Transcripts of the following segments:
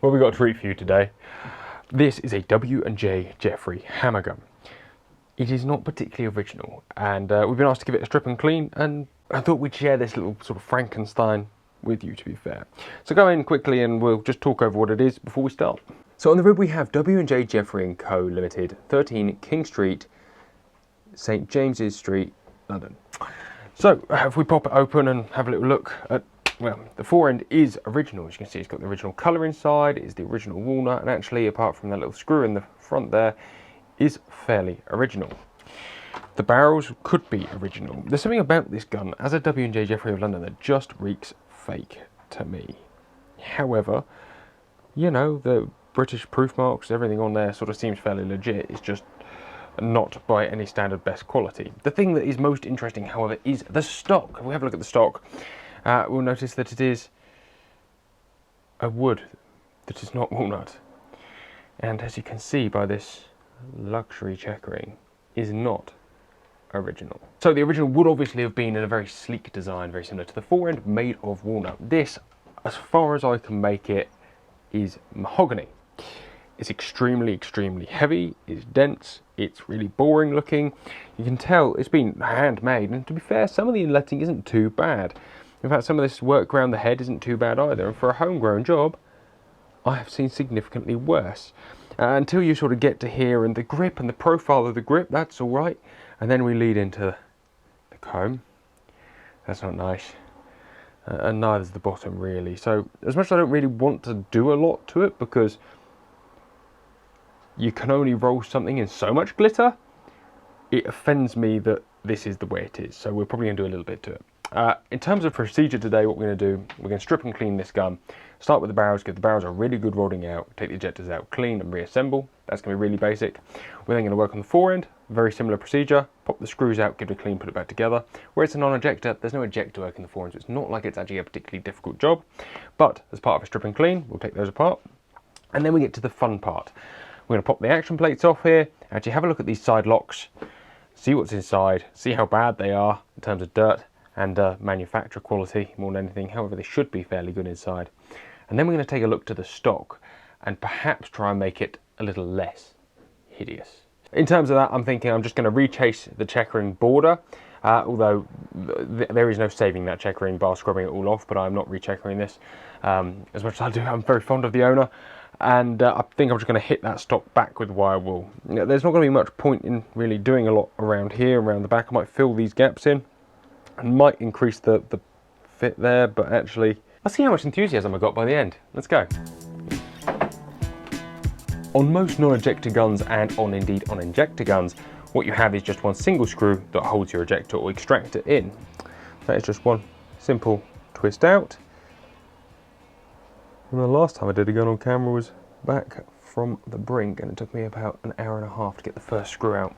What have we got to treat for you today? This is a W&J Jeffrey hammer gun. It is not particularly original, and we've been asked to give it a strip and clean, and I thought we'd share this little sort of Frankenstein with you, to be fair. So go in quickly and we'll just talk over what it is before we start. So on the rib we have W&J Jeffrey & Co. Limited, 13 King Street, St James's Street, London. So if we pop it open and have a little look at, well, the forend is original. As you can see, it's got the original colour inside, it's the original walnut, and actually apart from that little screw in the front there, is fairly original. The barrels could be original. There's something about this gun, as a W&J Jeffrey of London, that just reeks fake to me. However, you know, the British proof marks, everything on there sort of seems fairly legit. It's just not by any standard best quality. The thing that is most interesting, however, is the stock. If we have a look at the stock, we'll notice that it is a wood that is not walnut. And as you can see by this luxury checkering, is not original. So the original would obviously have been in a very sleek design, very similar to the forend, made of walnut. This, as far as I can make it, is mahogany. It's extremely, extremely heavy, it's dense, it's really boring looking. You can tell it's been handmade, and to be fair, some of the inletting isn't too bad. In fact, some of this work around the head isn't too bad either, and for a homegrown job, I have seen significantly worse. Until you sort of get to here, and the grip and the profile of the grip, that's all right. And then we lead into the comb. That's not nice. And neither's the bottom really. So as much as I don't really want to do a lot to it, because you can only roll something in so much glitter, it offends me that this is the way it is. So we're probably going to do a little bit to it. In terms of procedure today, what we're going to do, we're going to strip and clean this gun. Start with the barrels, give the barrels a really good rolling out, take the ejectors out, clean and reassemble. That's going to be really basic. We're then going to work on the forend, very similar procedure. Pop the screws out, give it a clean, put it back together. Where it's a non-ejector, there's no ejector work in the forend, so it's not like it's actually a particularly difficult job. But as part of a strip and clean, we'll take those apart. And then we get to the fun part. We're going to pop the action plates off here, actually have a look at these side locks, see what's inside, see how bad they are in terms of dirt and manufacturer quality more than anything. However, they should be fairly good inside. And then we're going to take a look to the stock and perhaps try and make it a little less hideous. In terms of that, I'm thinking I'm just going to rechase the checkering border, although there is no saving that checkering bar scrubbing it all off, but I'm not recheckering this. As much as I do, I'm very fond of the owner, and I think I'm just going to hit that stock back with wire wool. There's not going to be much point in really doing a lot around here, around the back. I might fill these gaps in and might increase the fit there, but actually I'll see how much enthusiasm I got by the end. Let's go. On most non-ejector guns, and indeed on injector guns, what you have is just one single screw that holds your ejector or extractor in. That is just one simple twist out. And the last time I did a gun on camera was Back From the Brink, and it took me about an hour and a half to get the first screw out.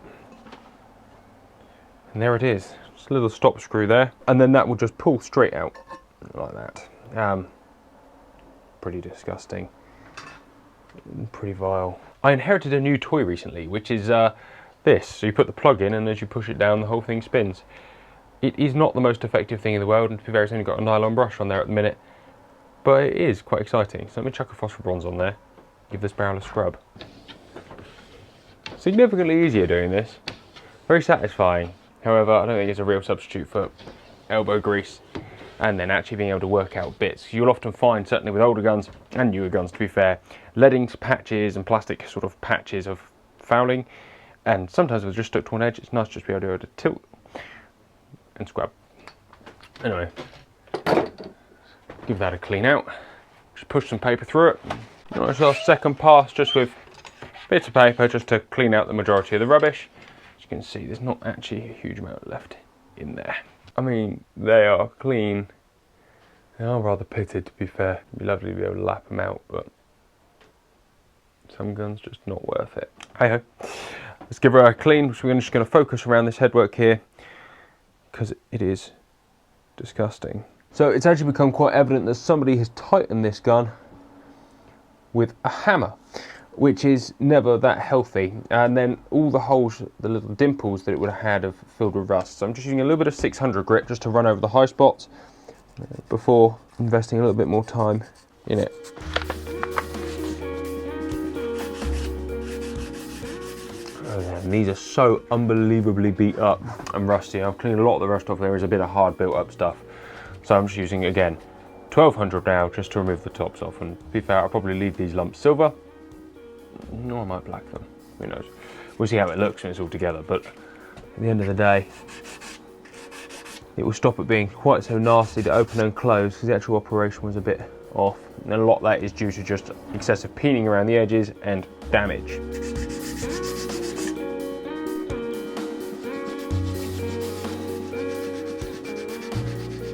And there it is, just a little stop screw there, and then that will just pull straight out like that. Pretty disgusting, pretty vile. I inherited a new toy recently, which is this. So you put the plug in, and as you push it down, the whole thing spins. It is not the most effective thing in the world, and to be fair, it's only got a nylon brush on there at the minute, but it is quite exciting. So let me chuck a phosphor bronze on there, give this barrel a scrub. Significantly easier doing this, very satisfying. However, I don't think it's a real substitute for elbow grease and then actually being able to work out bits. You'll often find, certainly with older guns and newer guns to be fair, leading patches and plastic sort of patches of fouling, and sometimes if it's just stuck to one edge, it's nice just to be able to tilt and scrub. Anyway, give that a clean out, just push some paper through it. Nice little second pass just with bits of paper just to clean out the majority of the rubbish. As you can see, there's not actually a huge amount left in there. I mean, they are clean. They are rather pitted, to be fair. It'd be lovely to be able to lap them out, but some guns just not worth it. Hey ho. Let's give her a clean. So we're just going to focus around this headwork here, because it is disgusting. So it's actually become quite evident that somebody has tightened this gun with a hammer, which is never that healthy. And then all the holes, the little dimples that it would have had, have filled with rust. So I'm just using a little bit of 600 grit just to run over the high spots before investing a little bit more time in it. And these are so unbelievably beat up and rusty. I've cleaned a lot of the rust off. There is a bit of hard built up stuff. So I'm just using, again, 1200 now just to remove the tops off. And to be fair, I'll probably leave these lumps silver. No, I might black them. Who knows? We'll see how it looks when it's all together. But at the end of the day, it will stop it being quite so nasty to open and close, because the actual operation was a bit off. And a lot of that is due to just excessive peening around the edges and damage.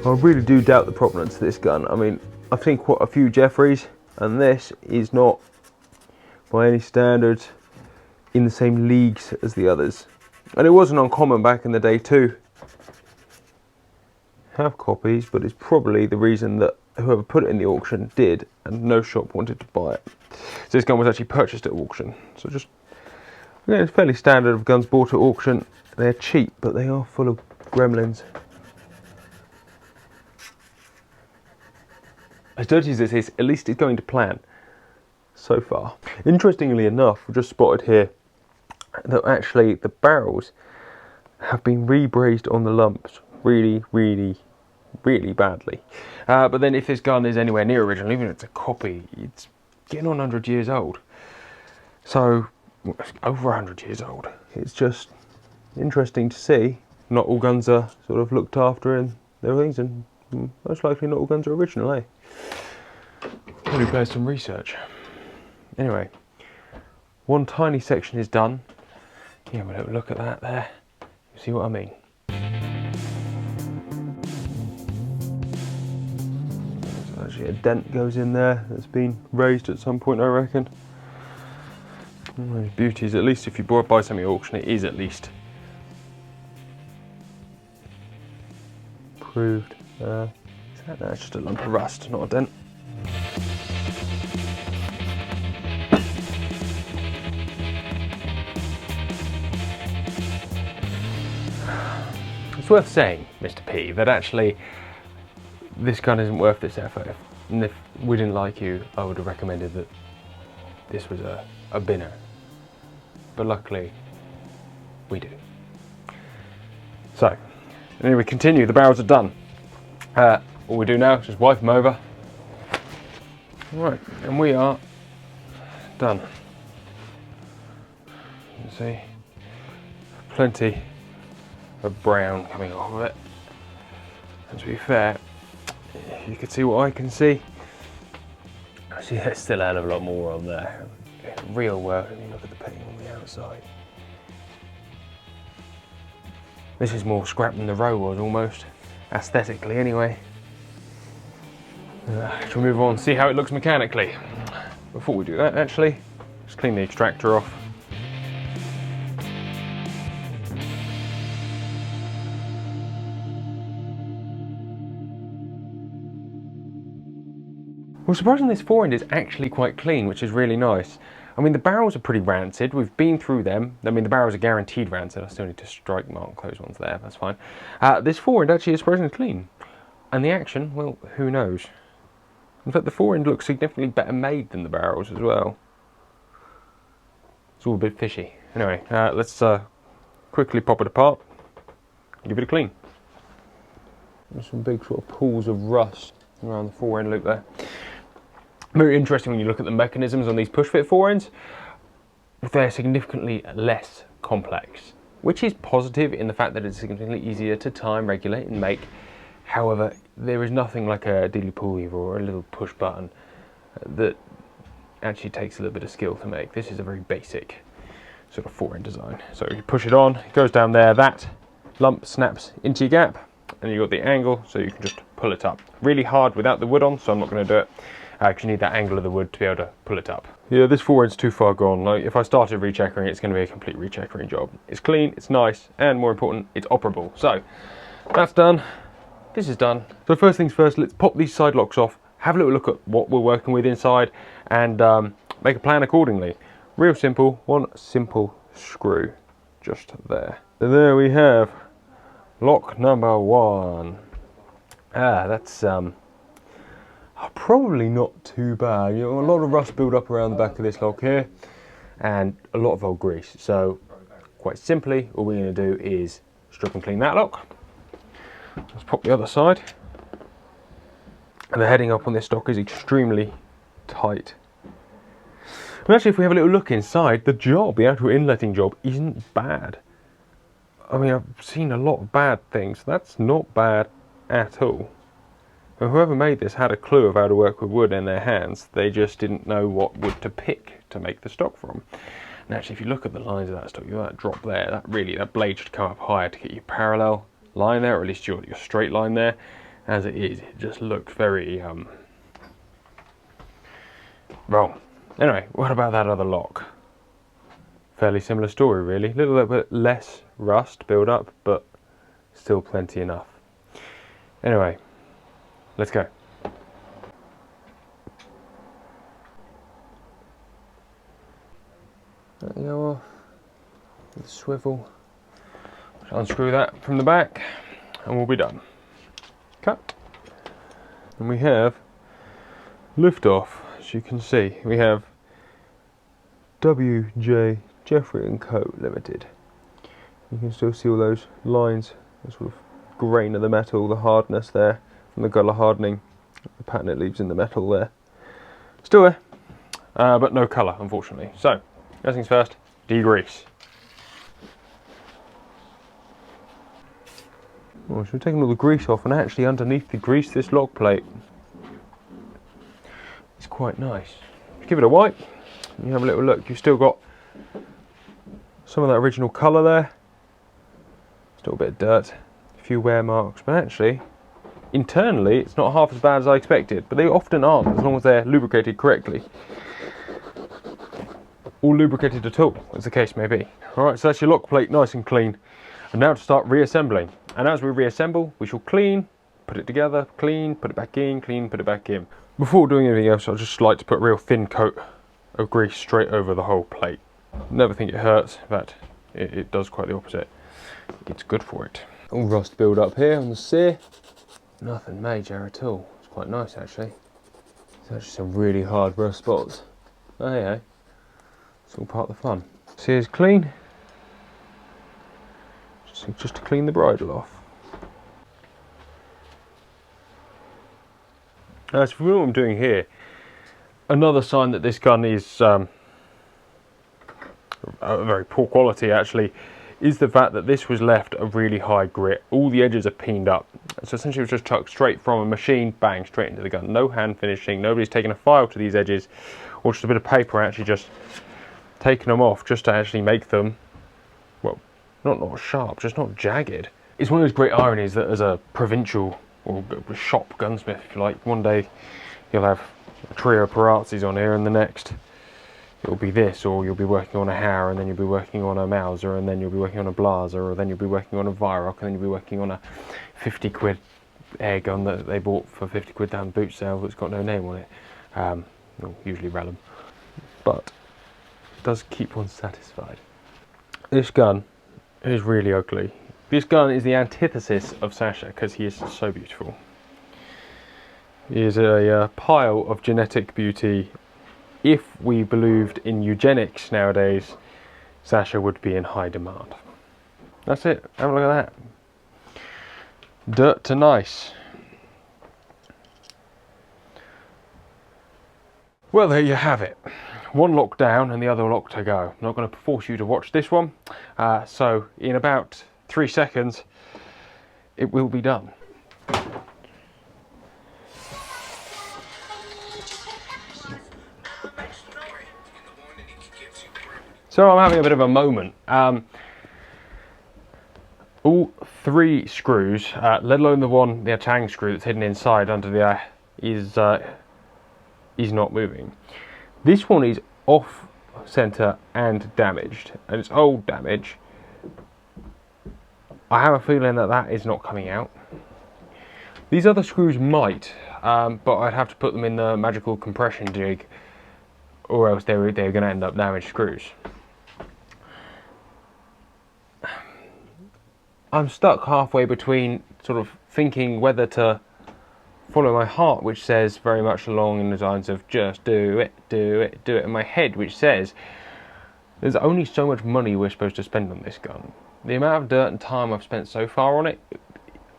I really do doubt the provenance of this gun. I mean, I've seen quite a few Jeffreys, and this is not, by any standards, in the same leagues as the others. And it wasn't uncommon back in the day to have copies, but it's probably the reason that whoever put it in the auction did, and no shop wanted to buy it. So this gun was actually purchased at auction. So just, yeah, it's fairly standard of guns bought at auction. They're cheap, but they are full of gremlins. As dirty as this is, at least it's going to plan so far. Interestingly enough, we've just spotted here that actually the barrels have been rebraced on the lumps really badly. But then if this gun is anywhere near original, even if it's a copy, it's getting on 100 years old. So, it's over 100 years old. It's just interesting to see. Not all guns are sort of looked after and everything, and most likely not all guns are original, eh? Probably bear some research. Anyway, one tiny section is done. Yeah, have a little look at that there. You see what I mean? There's actually a dent goes in there that's been raised at some point, I reckon. Those beauties, at least if you buy something at auction, it is at least proved. That's just a lump of rust, not a dent. It's worth saying, Mr. P, that actually this gun isn't worth this effort. And if we didn't like you, I would have recommended that this was a binner. But luckily, we do. So, anyway, we continue. The barrels are done. All we do now is just wipe them over. Right, and we are done. You see, plenty of brown coming off of it. And to be fair, you can see what I can see. Actually, there's still a hell of a lot more on there. Real work, when you look at the paint on the outside. This is more scrap than the row was, almost. Aesthetically, anyway. Shall we move on and see how it looks mechanically? Before we do that, actually, just clean the extractor off. Well, surprisingly, this fore end is actually quite clean, which is really nice. I mean, the barrels are pretty rancid. We've been through them. I mean, the barrels are guaranteed rancid. I still need to strike mark those ones there. That's fine. This fore end actually is surprisingly clean. And the action, well, who knows? In fact, the fore end looks significantly better made than the barrels as well. It's all a bit fishy. Anyway, let's quickly pop it apart and give it a clean. There's some big sort of pools of rust around the fore end loop there. Very interesting when you look at the mechanisms on these push-fit fore ends. They're significantly less complex, which is positive in the fact that it's significantly easier to time, regulate and make. However, there is nothing like a dealy pull lever or a little push button that actually takes a little bit of skill to make. This is a very basic sort of fore end design. So you push it on, it goes down there, that lump snaps into your gap, and you've got the angle so you can just pull it up. Really hard without the wood on, so I'm not going to do it. Because you need that angle of the wood to be able to pull it up. Yeah, this fore end's too far gone. Like, if I started recheckering, it's going to be a complete recheckering job. It's clean, it's nice, and more important, it's operable. So, that's done. This is done. So first things first, let's pop these side locks off, have a little look at what we're working with inside, and make a plan accordingly. Real simple, one simple screw, just there. And there we have lock number one. That's probably not too bad. You know, a lot of rust build up around the back of this lock here, and a lot of old grease. So quite simply, all we're going to do is strip and clean that lock. Let's pop the other side. And the heading up on this stock is extremely tight. And actually, if we have a little look inside, the job, the actual inletting job, isn't bad. I mean, I've seen a lot of bad things. That's not bad at all. And whoever made this had a clue of how to work with wood in their hands. They just didn't know what wood to pick to make the stock from. And actually, if you look at the lines of that stock, you know, that drop there, that blade should come up higher to get your parallel line there, or at least your straight line there. As it is, it just looks very wrong. Anyway, what about that other lock? Fairly similar story, really. A little bit less rust build up, but still plenty enough. Anyway, let's go. Let it go off with the swivel. Unscrew that from the back, and we'll be done. Cut. And we have lift off. As you can see, we have W.J. Jeffrey and Co. Limited. You can still see all those lines, the sort of grain of the metal, the hardness there from the guller hardening, the pattern it leaves in the metal there. Still there, but no colour, unfortunately. So, first things first, degrease. Well, so we've taken all the grease off, and actually underneath the grease, this lock plate is quite nice. Give it a wipe, you have a little look. You've still got some of that original colour there, still a bit of dirt, a few wear marks, but actually, internally, it's not half as bad as I expected, but they often aren't, as long as they're lubricated correctly. Or lubricated at all, as the case may be. Alright, so that's your lock plate nice and clean. And now to start reassembling. And as we reassemble, we shall clean, put it together, clean, put it back in, clean, put it back in. Before doing anything else, I'd just like to put a real thin coat of grease straight over the whole plate. Never think it hurts, in fact, it does quite the opposite. It's good for it. All rust build up here on the sear. Nothing major at all. It's quite nice actually. It's actually some really hard rust spots. Oh yeah, it's all part of the fun. Sear's clean. Just to clean the bridle off. Now, so what I'm doing here, another sign that this gun is a very poor quality actually, is the fact that this was left a really high grit. All the edges are peened up. So essentially it was just chucked straight from a machine, bang, straight into the gun. No hand finishing, nobody's taken a file to these edges, or just a bit of paper, actually just taken them off just to actually make them, well, not sharp, just not jagged. It's one of those great ironies that as a provincial or shop gunsmith, if you like, one day you'll have a trio of Parazzis on here, and the next it'll be this, or you'll be working on a Hauer, and then you'll be working on a Mauser, and then you'll be working on a Blaser, or then you'll be working on a Virock, and then you'll be working on a 50 quid air gun that they bought for 50 quid down the boot sale that's got no name on it. Well, usually Rellum, but it does keep one satisfied. This gun is really ugly. This gun is the antithesis of Sasha because he is so beautiful. He is a pile of genetic beauty. If we believed in eugenics nowadays, Sasha would be in high demand. That's it. Have a look at that. Dirt to nice. Well, there you have it. One lock down and the other lock to go. I'm not going to force you to watch this one. So in about 3 seconds, it will be done. So I'm having a bit of a moment. All 3 screws, let alone the one, the tang screw that's hidden inside under the is not moving. This one is off center and damaged, and it's old damage. I have a feeling that that is not coming out. These other screws might, but I'd have to put them in the magical compression jig, or else they're going to end up damaged screws. I'm stuck halfway between sort of thinking whether to follow my heart, which says very much along in the lines of just do it, do it, do it, in my head, which says There's only so much money we're supposed to spend on this gun. The amount of dirt and time I've spent so far on it,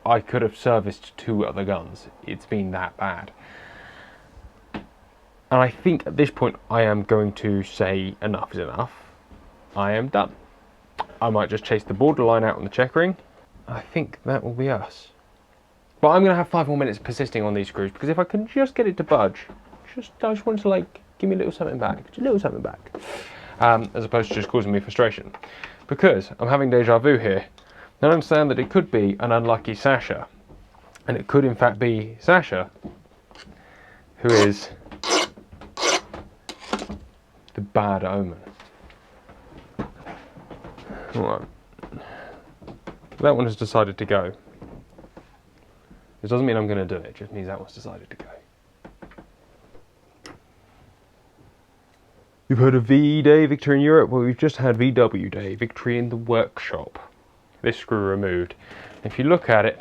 I could have serviced 2 other guns. It's been that bad. And I think at this point I am going to say enough is enough. I am done. I might just chase the borderline out on the checkering. I think that will be us. But I'm going to have 5 more minutes persisting on these screws, because if I can just get it to budge, I just want to, like, give me a little something back. Just a little something back. As opposed to just causing me frustration. Because I'm having deja vu here. And I understand that it could be an unlucky Sasha. And it could in fact be Sasha, who is the bad omen. Alright. That one has decided to go. This doesn't mean I'm going to do it, it just means that one's decided to go. You've heard of VE Day, Victory in Europe? Well, we've just had VW Day, Victory in the Workshop. This screw removed. If you look at it,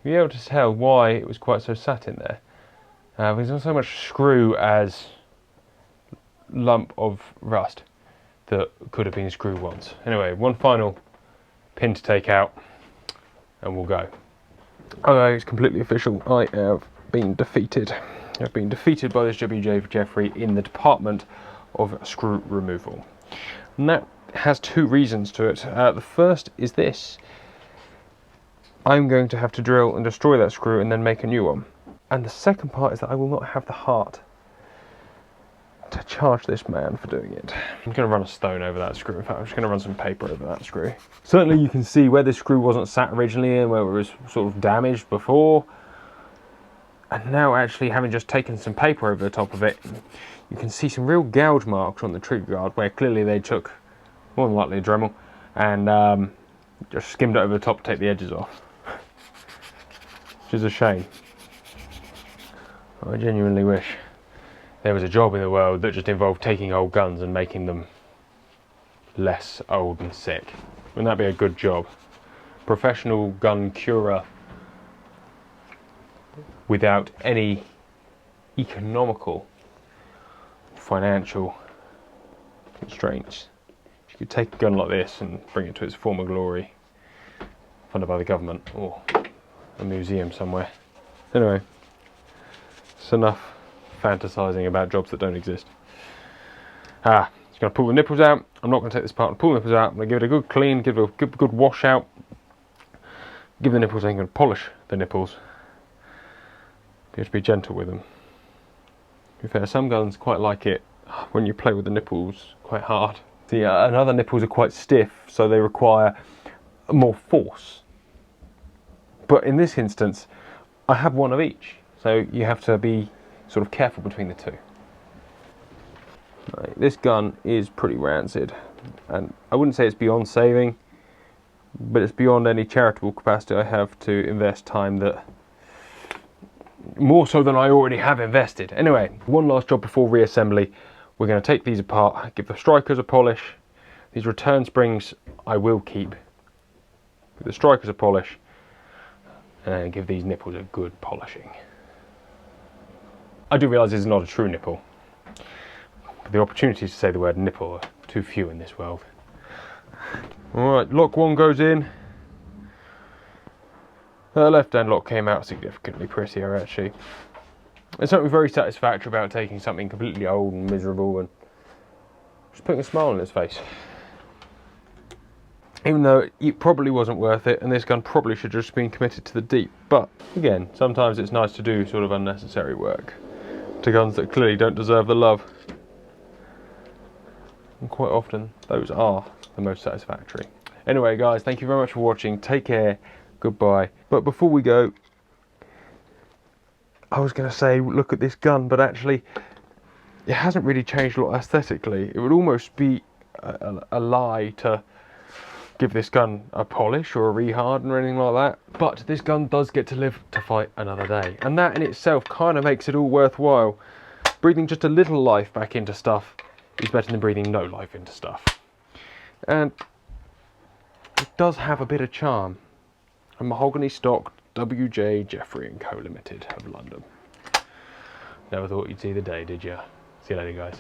you'll be able to tell why it was quite so sat in there. There's not so much screw as lump of rust that could have been screw once. Anyway, one final pin to take out and we'll go. Okay, it's completely official. I have been defeated. I've been defeated by this WJ Jeffrey in the department of screw removal. And that has 2 reasons to it. The first is this. I'm going to have to drill and destroy that screw and then make a new one. And the second part is that I will not have the heart to charge this man for doing it. I'm going to run a stone over that screw. In fact, I'm just going to run some paper over that screw. Certainly you can see where this screw wasn't sat originally and where it was sort of damaged before. And now actually having just taken some paper over the top of it, you can see some real gouge marks on the trigger guard where clearly they took, more than likely, a Dremel and just skimmed it over the top to take the edges off. Which is a shame. I genuinely wish there was a job in the world that just involved taking old guns and making them less old and sick. Wouldn't that be a good job? Professional gun curer without any economical, financial constraints. You could take a gun like this and bring it to its former glory, funded by the government or a museum somewhere. Anyway, it's enough fantasizing about jobs that don't exist. Just going to pull the nipples out. I'm not going to take this part and pull the nipples out. I'm going to give it a good clean, give it a good wash out. Give the nipples, I'm going to polish the nipples. You have to be gentle with them. To be fair, some guns quite like it when you play with the nipples quite hard. And other nipples are quite stiff, so they require more force. But in this instance, I have one of each, so you have to be sort of careful between the 2. Right, this gun is pretty rancid, and I wouldn't say it's beyond saving, but it's beyond any charitable capacity I have to invest time that more so than I already have invested. Anyway, one last job before reassembly. We're going to take these apart, give the strikers a polish. These return springs I will keep. Give the strikers a polish, and give these nipples a good polishing. I do realise this is not a true nipple, but the opportunities to say the word nipple are too few in this world. Alright, lock 1 goes in. The left-hand lock came out significantly prettier actually. There's something very satisfactory about taking something completely old and miserable and just putting a smile on its face. Even though it probably wasn't worth it, and this gun probably should have just been committed to the deep. But again, sometimes it's nice to do sort of unnecessary work to guns that clearly don't deserve the love. And quite often, those are the most satisfactory. Anyway guys, thank you very much for watching. Take care. Goodbye. But before we go, I was going to say look at this gun, but actually it hasn't really changed a lot aesthetically. It would almost be a lie to give this gun a polish or a reharden or anything like that. But this gun does get to live to fight another day, and that in itself kind of makes it all worthwhile. Breathing just a little life back into stuff is better than breathing no life into stuff. And it does have a bit of charm. A mahogany stock WJ Jeffrey & Co Limited of London. Never thought you'd see the day, did you? See you later guys.